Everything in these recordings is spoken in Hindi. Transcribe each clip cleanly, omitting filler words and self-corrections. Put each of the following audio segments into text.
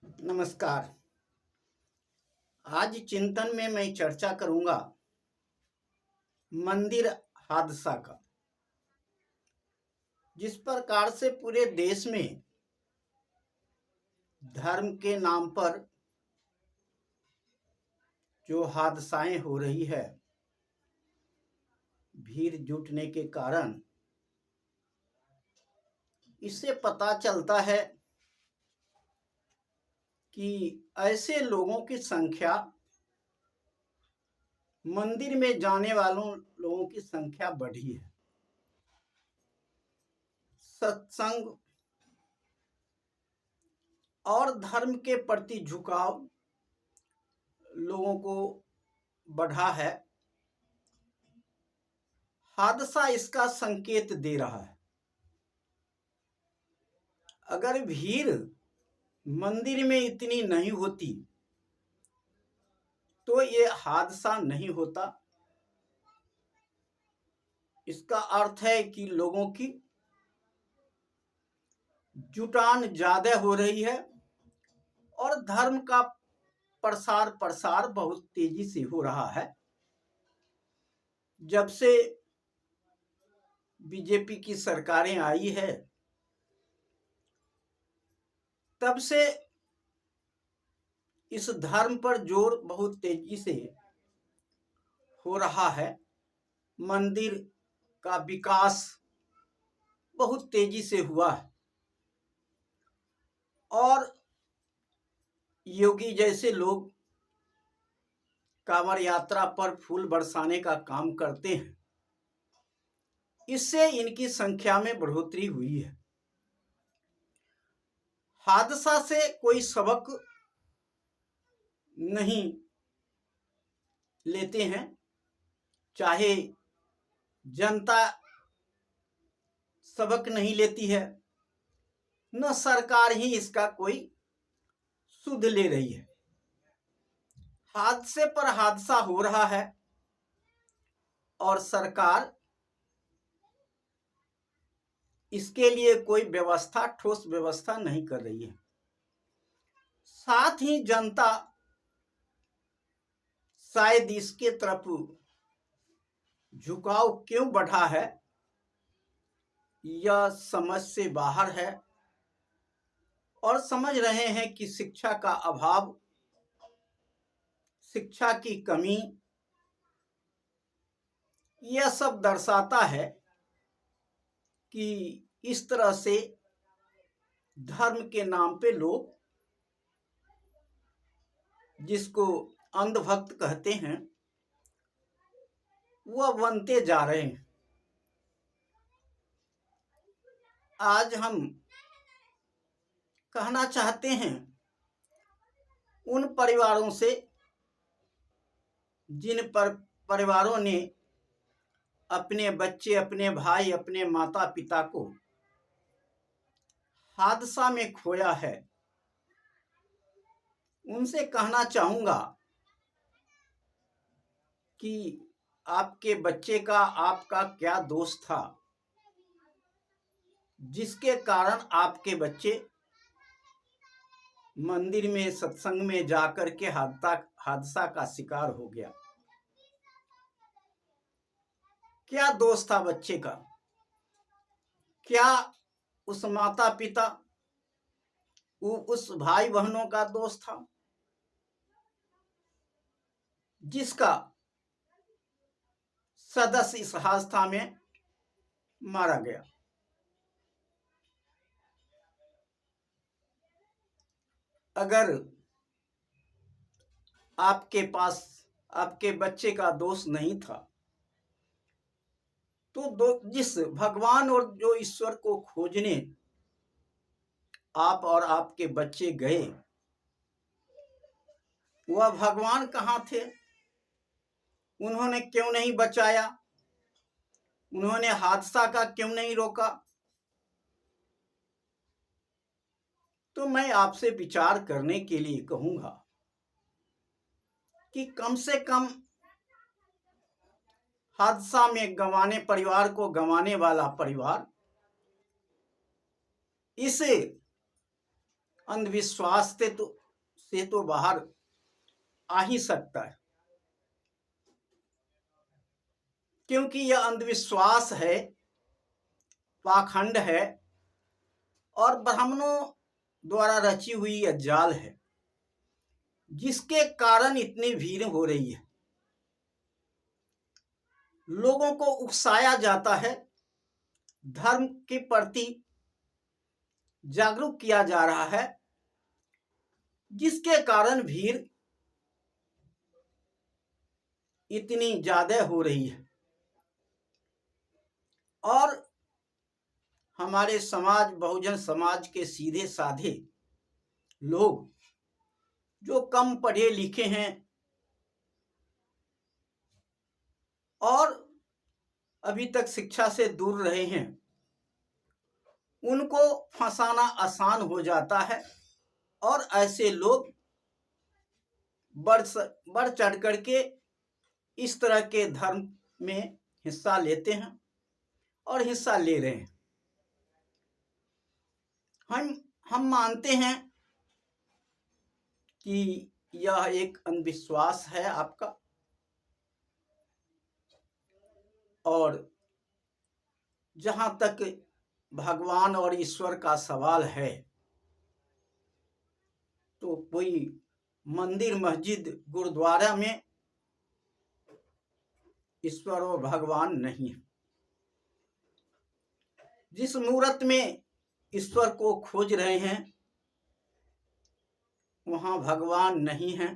नमस्कार। आज चिंतन में मैं चर्चा करूंगा मंदिर हादसा का। जिस प्रकार से पूरे देश में धर्म के नाम पर जो हादसाएं हो रही है, भीड़ जुटने के कारण, इससे पता चलता है कि ऐसे लोगों की संख्या, मंदिर में जाने वालों लोगों की संख्या बढ़ी है। सत्संग और धर्म के प्रति झुकाव लोगों को बढ़ा है। हादसा इसका संकेत दे रहा है। अगर भीड़ मंदिर में इतनी नहीं होती तो ये हादसा नहीं होता। इसका अर्थ है कि लोगों की जुटान ज्यादा हो रही है और धर्म का प्रसार बहुत तेजी से हो रहा है। जब से बीजेपी की सरकारें आई है, तब से इस धर्म पर जोर बहुत तेजी से हो रहा है। मंदिर का विकास बहुत तेजी से हुआ है और योगी जैसे लोग कांवड़ यात्रा पर फूल बरसाने का काम करते हैं। इससे इनकी संख्या में बढ़ोतरी हुई है। हादसा से कोई सबक नहीं लेते हैं, चाहे जनता सबक नहीं लेती है, न सरकार ही इसका कोई सुध ले रही है। हादसे पर हादसा हो रहा है और सरकार इसके लिए कोई व्यवस्था, ठोस व्यवस्था नहीं कर रही है। साथ ही जनता शायद इसके तरफ झुकाव क्यों बढ़ा है, यह समझ से बाहर है और समझ रहे हैं कि शिक्षा का अभाव, शिक्षा की कमी, यह सब दर्शाता है कि इस तरह से धर्म के नाम पे लोग, जिसको अंधभक्त कहते हैं, वह बनते जा रहे हैं। आज हम कहना चाहते हैं उन परिवारों से जिन परिवारों ने अपने बच्चे, अपने भाई, अपने माता पिता को हादसा में खोया है। उनसे कहना चाहूंगा कि आपके बच्चे का आपका क्या दोष था जिसके कारण आपके बच्चे मंदिर में, सत्संग में जाकर के हादसा का शिकार हो गया। क्या दोष था बच्चे का? क्या उस माता पिता, उस भाई बहनों का दोष था जिसका सदस्य इस हादसा में मारा गया? अगर आपके पास आपके बच्चे का दोष नहीं था तो जिस भगवान और जो ईश्वर को खोजने आप और आपके बच्चे गए, वह भगवान कहाँ थे? उन्होंने क्यों नहीं बचाया? उन्होंने हादसा का क्यों नहीं रोका? तो मैं आपसे विचार करने के लिए कहूंगा कि कम से कम हादसा में परिवार को गंवाने वाला परिवार इस अंधविश्वास से तो बाहर आ ही सकता है, क्योंकि यह अंधविश्वास है, पाखंड है और ब्राह्मणों द्वारा रची हुई यह जाल है, जिसके कारण इतनी भीड़ हो रही है। लोगों को उकसाया जाता है, धर्म के प्रति जागरूक किया जा रहा है, जिसके कारण भीड़ इतनी ज्यादा हो रही है। और हमारे समाज, बहुजन समाज के सीधे साधे लोग जो कम पढ़े लिखे हैं और अभी तक शिक्षा से दूर रहे हैं, उनको फंसाना आसान हो जाता है और ऐसे लोग बढ़ चढ़ करके इस तरह के धर्म में हिस्सा लेते हैं और हिस्सा ले रहे हैं। हम मानते हैं कि यह एक अंधविश्वास है आपका, और जहां तक भगवान और ईश्वर का सवाल है, तो कोई मंदिर, मस्जिद, गुरुद्वारा में ईश्वर और भगवान नहीं है। जिस मूर्त में ईश्वर को खोज रहे हैं, वहां भगवान नहीं है।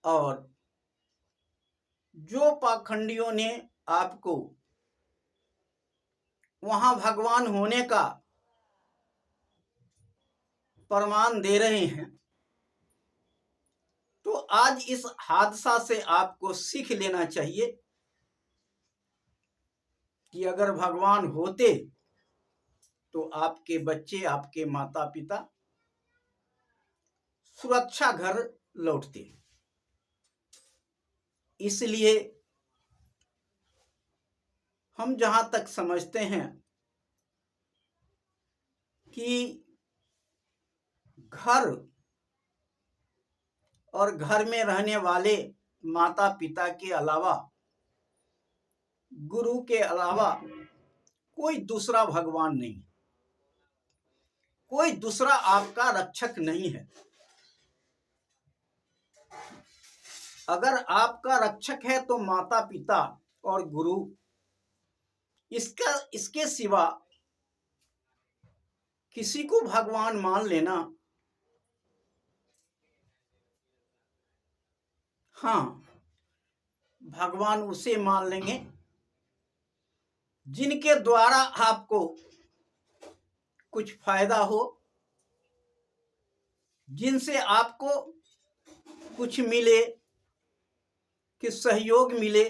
और जो पाखंडियों ने आपको वहां भगवान होने का प्रमाण दे रहे हैं, तो आज इस हादसा से आपको सीख लेना चाहिए कि अगर भगवान होते तो आपके बच्चे, आपके माता पिता सुरक्षा घर लौटते। इसलिए हम जहां तक समझते हैं कि घर और घर में रहने वाले माता पिता के अलावा, गुरु के अलावा कोई दूसरा भगवान नहीं, कोई दूसरा आपका रक्षक नहीं है। अगर आपका रक्षक है तो माता पिता और गुरु, इसके सिवा किसी को भगवान मान लेना, हाँ, भगवान उसे मान लेंगे जिनके द्वारा आपको कुछ फायदा हो, जिनसे आपको कुछ मिले, कि सहयोग मिले,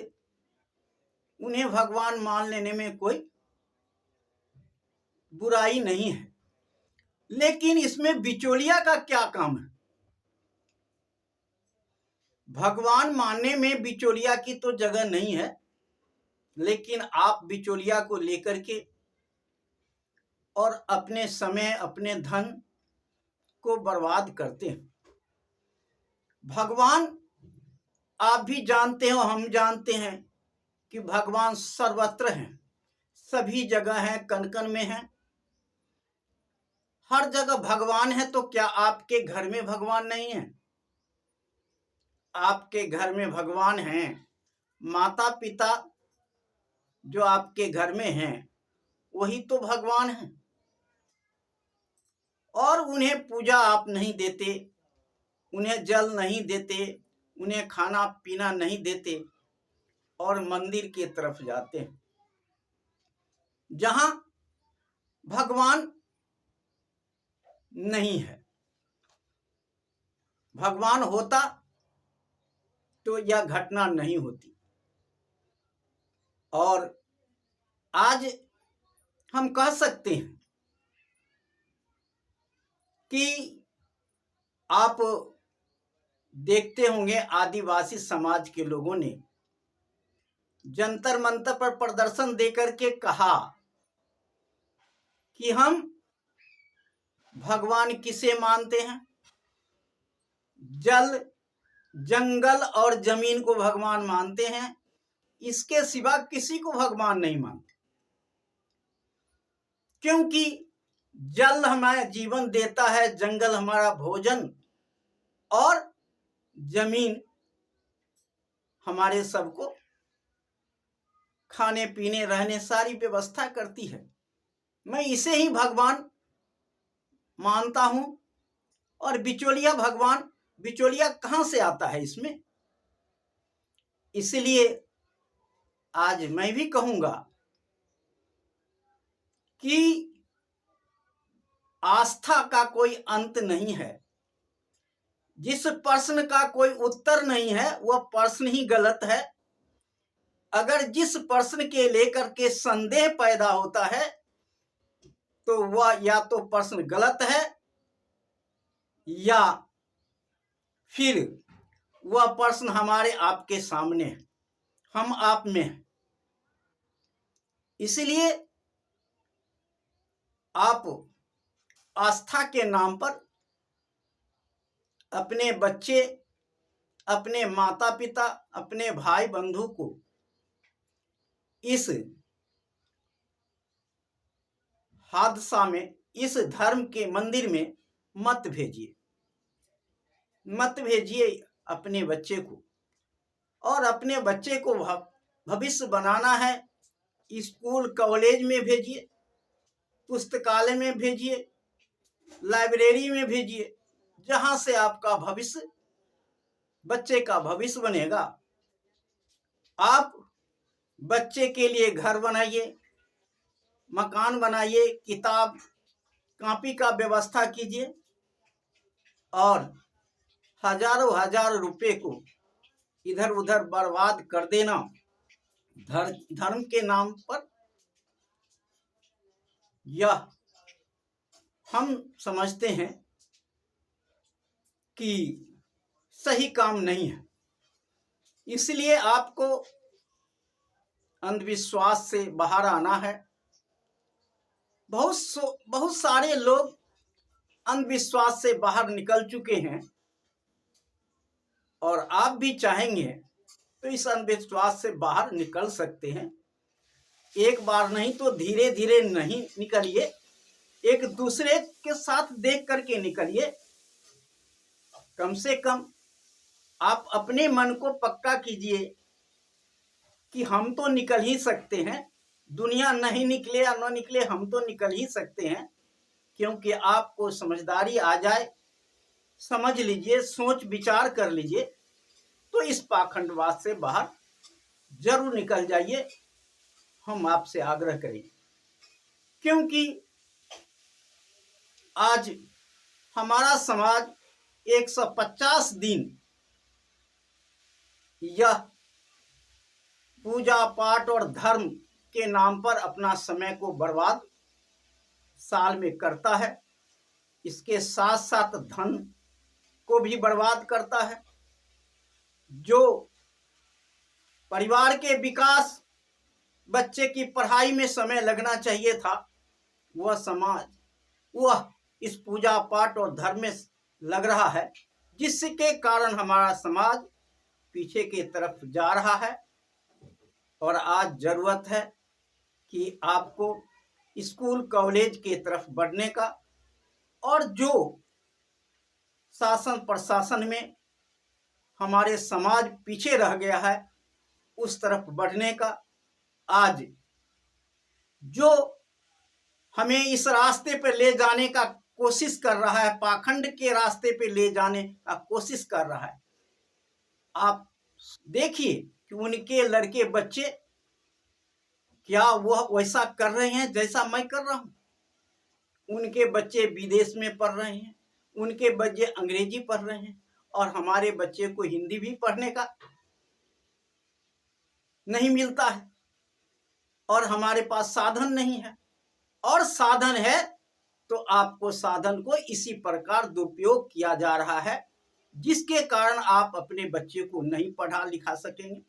उन्हें भगवान मान लेने में कोई बुराई नहीं है। लेकिन इसमें बिचौलिया का क्या काम है? भगवान मानने में बिचौलिया की तो जगह नहीं है, लेकिन आप बिचौलिया को लेकर के और अपने समय, अपने धन को बर्बाद करते हैं। भगवान, आप भी जानते हो, हम जानते हैं कि भगवान सर्वत्र हैं, सभी जगह हैं, कण कण में हैं, हर जगह भगवान है। तो क्या आपके घर में भगवान नहीं है? आपके घर में भगवान हैं। माता पिता जो आपके घर में हैं, वही तो भगवान हैं। और उन्हें पूजा आप नहीं देते, उन्हें जल नहीं देते, उन्हें खाना पीना नहीं देते और मंदिर की तरफ जाते हैं, जहां भगवान नहीं है। भगवान होता तो यह घटना नहीं होती। और आज हम कह सकते हैं कि आप देखते होंगे, आदिवासी समाज के लोगों ने जंतर मंतर पर प्रदर्शन देकर के कहा कि हम भगवान किसे मानते हैं? जल, जंगल और जमीन को भगवान मानते हैं। इसके सिवा किसी को भगवान नहीं मानते, क्योंकि जल हमारा जीवन देता है, जंगल हमारा भोजन और जमीन हमारे सबको खाने पीने रहने सारी व्यवस्था करती है। मैं इसे ही भगवान मानता हूं। और बिचौलिया भगवान, बिचौलिया कहां से आता है इसमें? इसलिए आज मैं भी कहूंगा कि आस्था का कोई अंत नहीं है। जिस प्रश्न का कोई उत्तर नहीं है वह प्रश्न ही गलत है। अगर जिस प्रश्न के लेकर के संदेह पैदा होता है तो वह या तो प्रश्न गलत है या फिर वह प्रश्न हमारे आपके सामने है, हम आप में है। इसलिए आप आस्था के नाम पर अपने बच्चे, अपने माता पिता, अपने भाई बंधु को इस हादसा में, इस धर्म के मंदिर में मत भेजिए, मत भेजिए अपने बच्चे को। और अपने बच्चे को भविष्य बनाना है, स्कूल कॉलेज में भेजिए, पुस्तकालय में भेजिए, लाइब्रेरी में भेजिए, जहां से आपका भविष्य, बच्चे का भविष्य बनेगा। आप बच्चे के लिए घर बनाइए, मकान बनाइए, किताब कॉपी का व्यवस्था कीजिए और हजारों हजार रुपए को इधर उधर बर्बाद कर देना धर्म के नाम पर, यह हम समझते हैं कि सही काम नहीं है। इसलिए आपको अंधविश्वास से बाहर आना है। बहुत सारे लोग अंधविश्वास से बाहर निकल चुके हैं और आप भी चाहेंगे तो इस अंधविश्वास से बाहर निकल सकते हैं। एक बार नहीं तो धीरे धीरे नहीं निकलिए, एक दूसरे के साथ देख करके निकलिए। कम से कम आप अपने मन को पक्का कीजिए कि हम तो निकल ही सकते हैं, दुनिया नहीं निकले या न निकले, हम तो निकल ही सकते हैं। क्योंकि आपको समझदारी आ जाए, समझ लीजिए, सोच विचार कर लीजिए, तो इस पाखंडवाद से बाहर जरूर निकल जाइए, हम आपसे आग्रह करेंगे। क्योंकि आज हमारा समाज 150 दिन यह पूजा पाठ और धर्म के नाम पर अपना समय को बर्बाद साल में करता है। इसके साथ साथ धन को भी बर्बाद करता है। जो परिवार के विकास, बच्चे की पढ़ाई में समय लगना चाहिए था, वह समाज वह इस पूजा पाठ और धर्म में लग रहा है, जिसके कारण हमारा समाज पीछे की तरफ जा रहा है। और आज जरूरत है कि आपको स्कूल कॉलेज की तरफ बढ़ने का, और जो शासन प्रशासन में हमारे समाज पीछे रह गया है उस तरफ बढ़ने का। आज जो हमें इस रास्ते पर ले जाने का कोशिश कर रहा है, पाखंड के रास्ते पे ले जाने का कोशिश कर रहा है, आप देखिए कि उनके लड़के बच्चे क्या वह वैसा कर रहे हैं जैसा मैं कर रहा हूं। उनके बच्चे विदेश में पढ़ रहे हैं, उनके बच्चे अंग्रेजी पढ़ रहे हैं, और हमारे बच्चे को हिंदी भी पढ़ने का नहीं मिलता है, और हमारे पास साधन नहीं है। और साधन है तो आपको साधन को इसी प्रकार दुरुपयोग किया जा रहा है, जिसके कारण आप अपने बच्चे को नहीं पढ़ा लिखा सकेंगे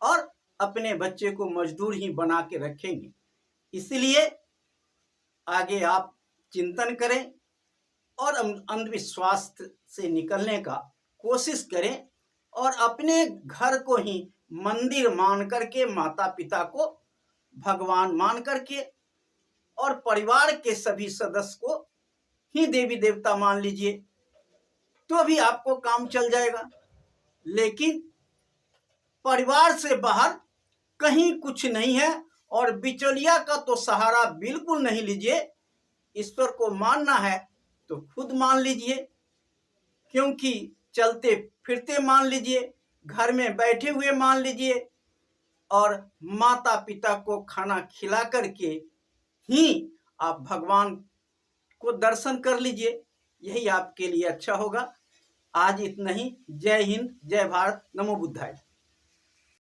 और अपने बच्चे को मजदूर ही बना के रखेंगे। इसलिए आगे आप चिंतन करें, और अंधविश्वास से निकलने का कोशिश करें और अपने घर को ही मंदिर मान करके, माता पिता को भगवान मान करके और परिवार के सभी सदस्य को ही देवी देवता मान लीजिए, तो भी आपको काम चल जाएगा। लेकिन परिवार से बाहर कहीं कुछ नहीं है और बिचौलिया का तो सहारा बिल्कुल नहीं लीजिए। ईश्वर को मानना है तो खुद मान लीजिए, क्योंकि चलते फिरते मान लीजिए, घर में बैठे हुए मान लीजिए और माता पिता को खाना खिला करके ही आप भगवान को दर्शन कर लीजिए, यही आपके लिए अच्छा होगा। आज इतना ही। जय हिंद, जय भारत, नमो बुद्धाय।